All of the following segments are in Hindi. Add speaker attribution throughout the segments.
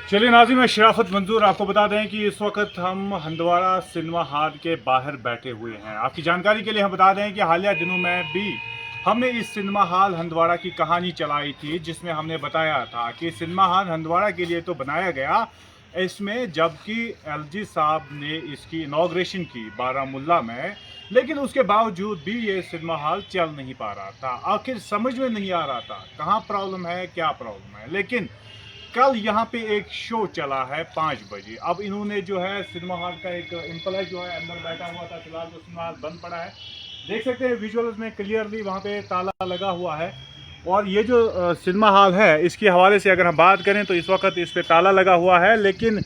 Speaker 1: चलिए नाज़रीन, मैं शराफत मंजूर आपको बता दें कि इस वक्त हम हंदवाड़ा सिनेमा हॉल के बाहर बैठे हुए हैं। आपकी जानकारी के लिए हम बता दें कि हालिया दिनों में भी हमने इस सिनेमा हॉल हंदवाड़ा की कहानी चलाई थी, जिसमें हमने बताया था कि सिनेमा हॉल हंदवाड़ा के लिए तो बनाया गया इसमें, जबकि एलजी साहब ने इसकी इनॉग्रेशन की बारामुल्ला में, लेकिन उसके बावजूद भी ये सिनेमा हॉल चल नहीं पा रहा था। आखिर समझ में नहीं आ रहा था कहाँ प्रॉब्लम है, क्या प्रॉब्लम है। लेकिन कल यहाँ पे एक शो चला है 5 बजे। अब इन्होंने जो है सिनेमा हॉल का एक एम्प्लॉय जो है अंदर बैठा हुआ था, फिलहाल तो सिनेमा हॉल बंद पड़ा है। देख सकते हैं विजुअल्स में क्लियरली वहाँ पे ताला लगा हुआ है। और ये जो सिनेमा हॉल है इसके हवाले से अगर हम बात करें तो इस वक्त इस पर ताला लगा हुआ है। लेकिन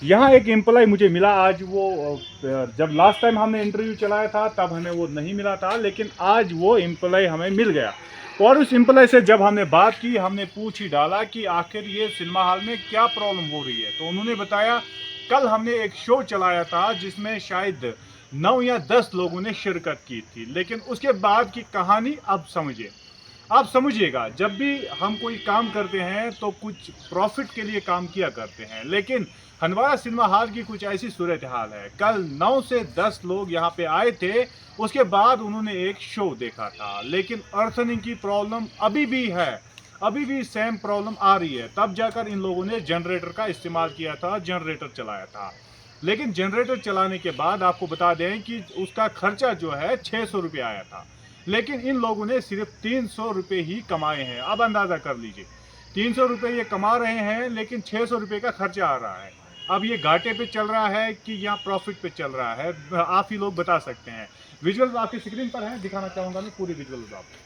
Speaker 1: यहाँ एक एम्प्लॉय मुझे मिला आज, वो जब लास्ट टाइम हमने इंटरव्यू चलाया था तब हमें वो नहीं मिला था, लेकिन आज वो एम्प्लॉय हमें मिल गया। और उस एम्प्लॉय से जब हमने बात की, हमने पूछ ही डाला कि आखिर ये सिनेमा हॉल में क्या प्रॉब्लम हो रही है। तो उन्होंने बताया कल हमने एक शो चलाया था जिसमें शायद 9 या 10 लोगों ने शिरकत की थी, लेकिन उसके बाद की कहानी अब समझिए। आप समझिएगा, जब भी हम कोई काम करते हैं तो कुछ प्रॉफिट के लिए काम किया करते हैं, लेकिन हंदवाड़ा सिनेमा हॉल की कुछ ऐसी सूरत हाल है। कल 9 से 10 लोग यहाँ पे आए थे, उसके बाद उन्होंने एक शो देखा था, लेकिन अर्थिंग की प्रॉब्लम अभी भी है, अभी भी सेम प्रॉब्लम आ रही है। तब जाकर इन लोगों ने जनरेटर का इस्तेमाल किया था, जनरेटर चलाया था। लेकिन जनरेटर चलाने के बाद आपको बता दें कि उसका खर्चा जो है 600 रुपये आया था, लेकिन इन लोगों ने सिर्फ 300 रुपये ही कमाए हैं। अब अंदाज़ा कर लीजिए, 300 रुपये ये कमा रहे हैं, लेकिन 600 रुपये का खर्चा आ रहा है। अब ये घाटे पे चल रहा है कि यहाँ प्रॉफिट पे चल रहा है, आप ही लोग बता सकते हैं। विजुअल्स आपकी स्क्रीन पर है, दिखाना चाहूँगा मैं पूरी विजुअल्स आपको।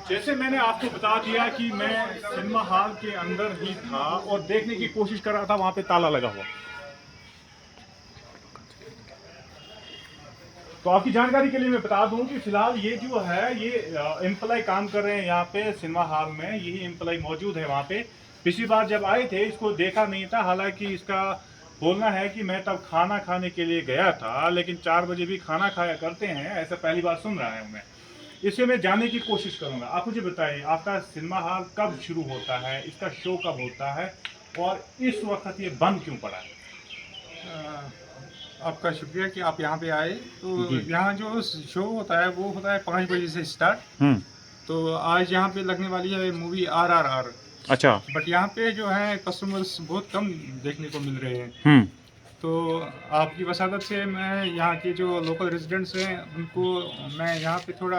Speaker 1: जैसे मैंने आपको बता दिया कि मैं सिनेमा हॉल के अंदर ही था और देखने की कोशिश कर रहा था, वहां पे ताला लगा हुआ। तो आपकी जानकारी के लिए मैं बता दूं कि फिलहाल ये जो है ये एम्प्लॉय काम कर रहे हैं यहाँ पे सिनेमा हॉल में, यही एम्प्लॉय मौजूद है वहाँ पे। पिछली बार जब आए थे इसको देखा नहीं था, हालांकि इसका बोलना है कि मैं तब खाना खाने के लिए गया था, लेकिन 4 बजे भी खाना खाया करते हैं, ऐसा पहली बार सुन रहा है मैं। इसे मैं जानने की कोशिश करूंगा। आप मुझे बताइए आपका सिनेमा हॉल कब शुरू होता है, इसका शो कब होता है, और इस वक्त ये बंद क्यों पड़ा है?
Speaker 2: आपका शुक्रिया कि आप यहाँ पे आए। तो यहाँ जो शो होता है वो होता है 5 बजे से स्टार्ट। तो आज यहाँ पे लगने वाली है मूवी RRR।
Speaker 1: अच्छा।
Speaker 2: बट यहाँ पे जो है कस्टमर्स बहुत कम देखने को मिल रहे हैं। तो आपकी वसादत से मैं यहाँ के जो लोकल रेजिडेंट्स हैं उनको मैं यहाँ पे थोड़ा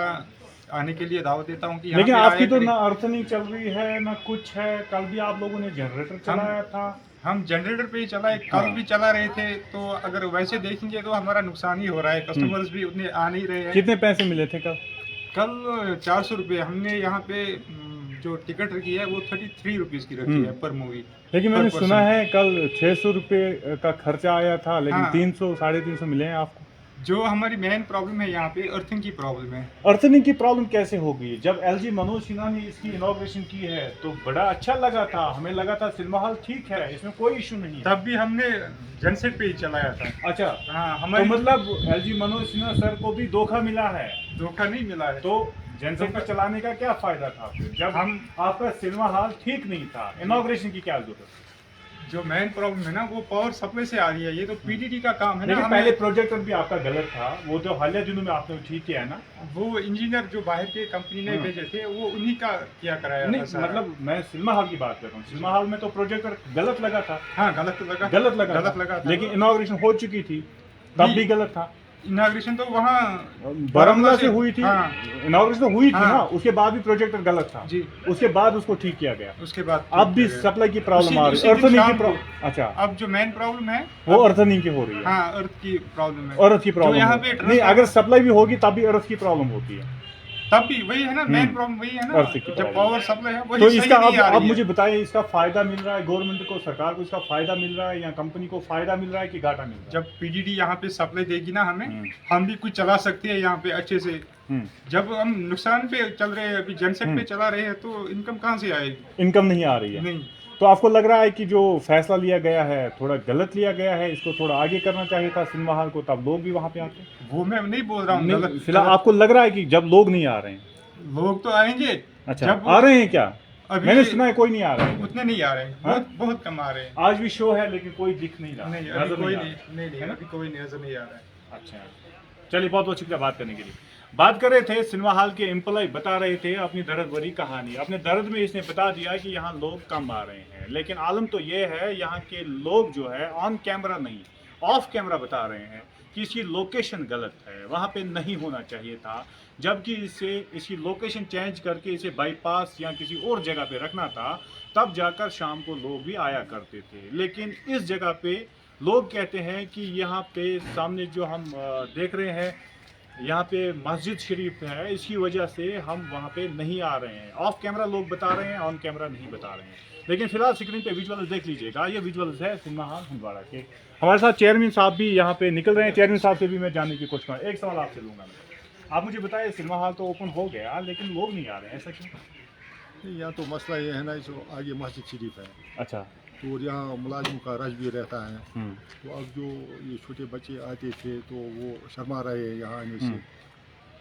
Speaker 2: आने के लिए दावत देता हूँ कि
Speaker 1: लेकिन आपकी तो ना अर्थिंग चल रही है ना कुछ है। कल भी आप लोगों ने जनरेटर चलाया था।
Speaker 2: हम जनरेटर पे ही चलाए, कल भी चला रहे थे। तो अगर वैसे देखेंगे तो हमारा नुकसान ही हो रहा है, कस्टमर्स भी उतने आ नहीं रहे हैं।
Speaker 1: कितने पैसे मिले थे कल?
Speaker 2: कल 400 रुपये हमने यहाँ पे जो टिकट रखी है वो 33 रुपीज़ की रखी है पर मूवी।
Speaker 1: लेकिन मैंने सुना है कल 600 रुपये का खर्चा आया था, लेकिन
Speaker 2: हाँ।
Speaker 1: 300 350 मिले हैं आपको।
Speaker 2: जो हमारी मेन प्रॉब्लम है यहाँ पे अर्थिंग की प्रॉब्लम है।
Speaker 1: अर्थिंग की प्रॉब्लम कैसे होगी? जब एलजी मनोज सिन्हा ने इसकी इनॉग्रेशन की है तो बड़ा अच्छा लगा था, हमें लगा था सिनेमा हॉल ठीक है, इसमें कोई इशू नहीं है।
Speaker 2: तब भी हमने जनसेट पे ही चलाया था।
Speaker 1: अच्छा,
Speaker 2: हाँ,
Speaker 1: तो
Speaker 2: हमारी
Speaker 1: मतलब एलजी मनोज सिन्हा सर को भी धोखा मिला है।
Speaker 2: धोखा नहीं मिला है।
Speaker 1: तो जनसेट पे चलाने का क्या फायदा था फिर, जब हम आपका सिनेमा हॉल ठीक नहीं था? इनॉग्रेशन की क्या जरूरत?
Speaker 2: जो मेन प्रॉब्लम है ना वो पावर सप्लाई से आ रही है, ये तो पीडीडी का काम है ना।
Speaker 1: लेकिन
Speaker 2: हमें
Speaker 1: पहले प्रोजेक्टर भी आपका गलत था, वो तो हालिया दिनों में आपने ठीक किया है ना?
Speaker 2: वो इंजीनियर जो बाहर के कंपनी ने भेजे थे वो उन्हीं का किया कराया
Speaker 1: नहीं,
Speaker 2: था सारा।
Speaker 1: मतलब मैं सिनेमा हॉल की बात कर रहा हूँ। सिनेमा हॉल में तो प्रोजेक्टर गलत लगा था।
Speaker 2: हाँ, गलत लगा था।
Speaker 1: लेकिन इनॉग्रेशन हो चुकी थी, तब
Speaker 2: नहीं।
Speaker 1: भी गलत था।
Speaker 2: इनाग्रेशन तो वहाँ
Speaker 1: बारामूला से हुई थी।
Speaker 2: हाँ।
Speaker 1: इनॉग्रेशन तो हुई थी
Speaker 2: हाँ।
Speaker 1: ना, उसके बाद भी प्रोजेक्टर गलत था
Speaker 2: जी।
Speaker 1: उसके बाद उसको ठीक किया गया।
Speaker 2: उसके बाद
Speaker 1: अब भी सप्लाई की प्रॉब्लम आ रही है, अर्थिंग की प्रॉब्लम। अच्छा,
Speaker 2: अब जो मेन प्रॉब्लम है
Speaker 1: वो अर्थिंग की हो रही है।
Speaker 2: हाँ, अर्थ की प्रॉब्लम है।
Speaker 1: अर्थ की प्रॉब्लम
Speaker 2: यहाँ पे
Speaker 1: नहीं, अगर सप्लाई भी होगी तब भी अर्थ की प्रॉब्लम होती है।
Speaker 2: तब भी वही है ना, मेन प्रॉब्लम वही है ना।
Speaker 1: अर्थ की
Speaker 2: जब
Speaker 1: प्रॉब्लम।
Speaker 2: पावर सप्लाई है वही
Speaker 1: तो
Speaker 2: सही
Speaker 1: इसका
Speaker 2: नहीं आ
Speaker 1: अब
Speaker 2: रही है।
Speaker 1: मुझे बताइए, इसका फायदा मिल रहा है गवर्नमेंट को, सरकार को इसका फायदा मिल रहा है या कंपनी को फायदा मिल रहा है कि घाटा मिल रहा है?
Speaker 2: जब पीडीडी यहाँ पे सप्लाई देगी ना हमें,
Speaker 1: हम्म।
Speaker 2: हम भी कुछ चला सकते हैं यहाँ पे अच्छे से। जब हम नुकसान पे चल रहे हैं, अभी जनसेट पे चला रहे हैं, तो इनकम कहाँ से आएगी?
Speaker 1: इनकम नहीं आ रही है।
Speaker 2: नहीं।
Speaker 1: तो आपको लग रहा है कि जो फैसला लिया गया है थोड़ा गलत लिया गया है, इसको थोड़ा आगे करना चाहिए था सिनेमा हॉल को, तब लोग भी वहाँ पे आते?
Speaker 2: वो मैं नहीं बोल रहा हूँ
Speaker 1: नहीं,
Speaker 2: गलत।
Speaker 1: फिलहाल आपको लग रहा है कि जब लोग नहीं आ रहे हैं?
Speaker 2: लोग तो आएंगे।
Speaker 1: अच्छा,
Speaker 2: जब
Speaker 1: आ रहे हैं क्या?
Speaker 2: अभी
Speaker 1: मैंने सुना है कोई नहीं आ रहा है।
Speaker 2: उतने नहीं आ रहे हैं,
Speaker 1: हाँ?
Speaker 2: बहुत बहुत कम आ रहे हैं।
Speaker 1: आज भी शो है लेकिन कोई दिख नहीं रहा।
Speaker 2: नहीं,
Speaker 1: नजर
Speaker 2: अभी कोई
Speaker 1: आ
Speaker 2: नहीं,
Speaker 1: रहा।
Speaker 2: नहीं, अभी कोई नजर नहीं आ रहा है।
Speaker 1: अच्छा, चलिए, बहुत बहुत शुक्रिया बात करने के लिए। बात कर रहे थे सिनेमा हॉल के एम्प्लॉय, बता रहे थे अपनी दर्द भरी कहानी। अपने दर्द में इसने बता दिया कि यहाँ लोग कम आ रहे हैं, लेकिन आलम तो ये है यहाँ के लोग जो है ऑन कैमरा नहीं, ऑफ कैमरा बता रहे हैं कि इसकी लोकेशन गलत है, वहाँ पे नहीं होना चाहिए था, जबकि इसे इसकी लोकेशन चेंज करके इसे बाईपास या किसी और जगह पे रखना था, तब जाकर शाम को लोग भी आया करते थे। लेकिन इस जगह पे लोग कहते हैं कि यहाँ पे सामने जो हम देख रहे हैं, यहाँ पे मस्जिद शरीफ है, इसकी वजह से हम वहाँ पे नहीं आ रहे हैं। ऑफ कैमरा लोग बता रहे हैं, ऑन कैमरा नहीं बता रहे हैं। लेकिन फिलहाल स्क्रीन पे विजुअल्स देख लीजिएगा, ये विजुअल्स है सिनेमा हॉल हंदवाड़ा के। हमारे साथ चेयरमैन साहब भी यहाँ पे निकल रहे हैं। चेयरमैन साहब से भी मैं जानने की कोशिश करूँगा। एक सवाल आपसे लूँगा मैं, आप मुझे बताइए, सिनेमा हॉल तो ओपन हो गया लेकिन लोग नहीं आ रहे हैं, ऐसा क्यों?
Speaker 3: यहाँ तो मसला ये है ना, जो आगे मस्जिद शरीफ है
Speaker 1: अच्छा।
Speaker 3: तो और यहाँ मुलाजिमों का रश भी रहता है। तो अब जो ये छोटे बच्चे आते थे तो वो शर्मा रहे हैं यहाँ आने से।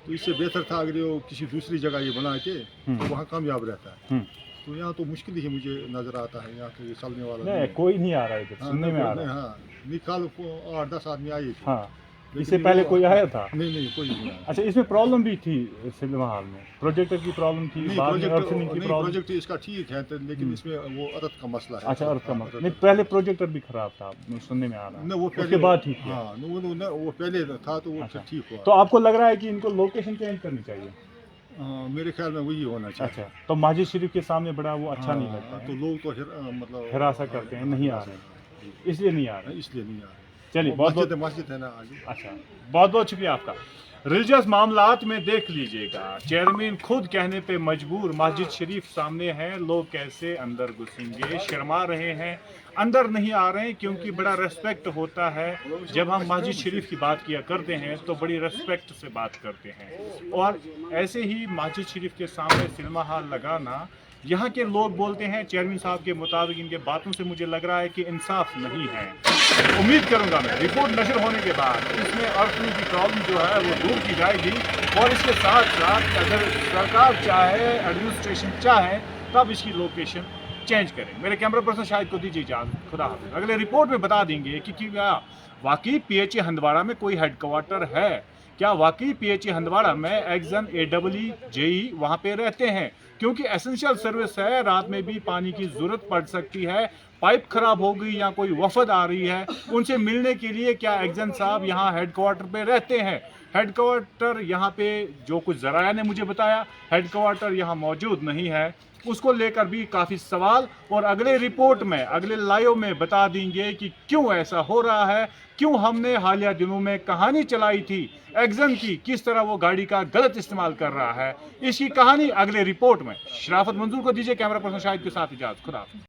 Speaker 3: तो इससे बेहतर था अगर वो किसी दूसरी जगह ये बना के तो वहाँ कामयाब रहता है। तो यहाँ तो मुश्किल ही मुझे नजर आता है, यहाँ तो ये चलने वाला
Speaker 1: नहीं, कोई नहीं आ रहा है इधर,
Speaker 3: हाँ,
Speaker 1: सुनने में आ रहा है।
Speaker 3: हाँ, निकाल 8-10 आदमी आए थे।
Speaker 1: हाँ,
Speaker 3: लेकिन
Speaker 1: इससे
Speaker 3: वो-
Speaker 1: पहले कोई आया था?
Speaker 3: नहीं, कोई नहीं आया।
Speaker 1: अच्छा, इसमें प्रॉब्लम भी थी सिनेमा हॉल में, प्रोजेक्टर की प्रॉब्लम थी,
Speaker 3: नहीं,
Speaker 1: बाद में
Speaker 3: प्रोजेक्ट
Speaker 1: अर्थिंग की प्रॉब्लम।
Speaker 3: प्रोजेक्ट इसका ठीक है तो, लेकिन इसमें वो अर्थ का मसला है।
Speaker 1: अच्छा, अर्थ का
Speaker 3: हाँ,
Speaker 1: मसला
Speaker 3: अर्थ
Speaker 1: नहीं, पहले प्रोजेक्टर भी खराब था, सुनने में आ रहा
Speaker 3: न
Speaker 1: है,
Speaker 3: वो
Speaker 1: उसके बाद ठीक है।
Speaker 3: हाँ, वो पहले था तो वो
Speaker 1: अच्छा।
Speaker 3: ठीक हुआ।
Speaker 1: तो आपको लग रहा है कि इनको लोकेशन चेंज करनी चाहिए?
Speaker 3: मेरे ख्याल में वही होना चाहिए।
Speaker 1: अच्छा, तो मस्जिद शरीफ के सामने बड़ा वो अच्छा नहीं
Speaker 3: हाँ,
Speaker 1: लगता
Speaker 3: तो
Speaker 1: है,
Speaker 3: लोग तो मतलब
Speaker 1: हिरासा करते हैं, नहीं आ रहे हैं, इसलिए नहीं आ रहे हैं।
Speaker 3: इसलिए नहीं आ रहे।
Speaker 1: चलिए,
Speaker 3: वो
Speaker 1: बहुत बहुत
Speaker 3: मस्जिद है ना आगे।
Speaker 1: अच्छा, बहुत बहुत शुक्रिया आपका। रिलीजियस मामलात में देख लीजिएगा, चेयरमैन खुद कहने पे मजबूर, मस्जिद शरीफ सामने है, लोग कैसे अंदर घुसेंगे, शर्मा रहे हैं, अंदर नहीं आ रहे हैं, क्योंकि बड़ा रेस्पेक्ट होता है। जब हम मस्जिद शरीफ की बात किया करते हैं तो बड़ी रेस्पेक्ट से बात करते हैं, और ऐसे ही मस्जिद शरीफ के सामने सिनेमा हॉल लगाना, यहाँ के लोग बोलते हैं, चेयरमैन साहब के मुताबिक इनके बातों से मुझे लग रहा है कि इंसाफ नहीं है। उम्मीद करूंगा मैं रिपोर्ट नशर होने के बाद इसमें अर्थिंग की प्रॉब्लम जो है वो दूर की जाएगी, और इसके साथ साथ अगर सरकार चाहे, एडमिनिस्ट्रेशन चाहे, तब इसकी लोकेशन चेंज करें। मेरे कैमरा पर्सन शाहिद को दीजिए इजाज़त, खुदा हाफिज़। अगले रिपोर्ट में बता देंगे कि क्या वाकई PHA हंदवाड़ा में कोई हेडक्वार्टर है, क्या वाकई PHA हंदवाड़ा में एक्जन AEE JE वहाँ पे रहते हैं, क्योंकि एसेंशियल सर्विस है, रात में भी पानी की ज़रूरत पड़ सकती है, पाइप खराब हो गई या कोई वफद आ रही है, उनसे मिलने के लिए क्या एक्जन साहब यहाँ हेडक्वार्टर पे रहते हैं? हेडक्वार्टर यहाँ पे, जो कुछ ज़राया ने मुझे बताया, हेडक्वार्टर यहाँ मौजूद नहीं है, उसको लेकर भी काफ़ी सवाल, और अगले रिपोर्ट में, अगले लाइव में बता देंगे कि क्यों ऐसा हो रहा है, क्यों हमने हालिया दिनों में कहानी चलाई थी एक्जन की, किस तरह वो गाड़ी का गलत इस्तेमाल कर रहा है, इसकी कहानी अगले रिपोर्ट में। शराफत मंजूर को दीजिए कैमरा पर्सन शाहिद के साथ इजाज़त, खुदा हाफिज़।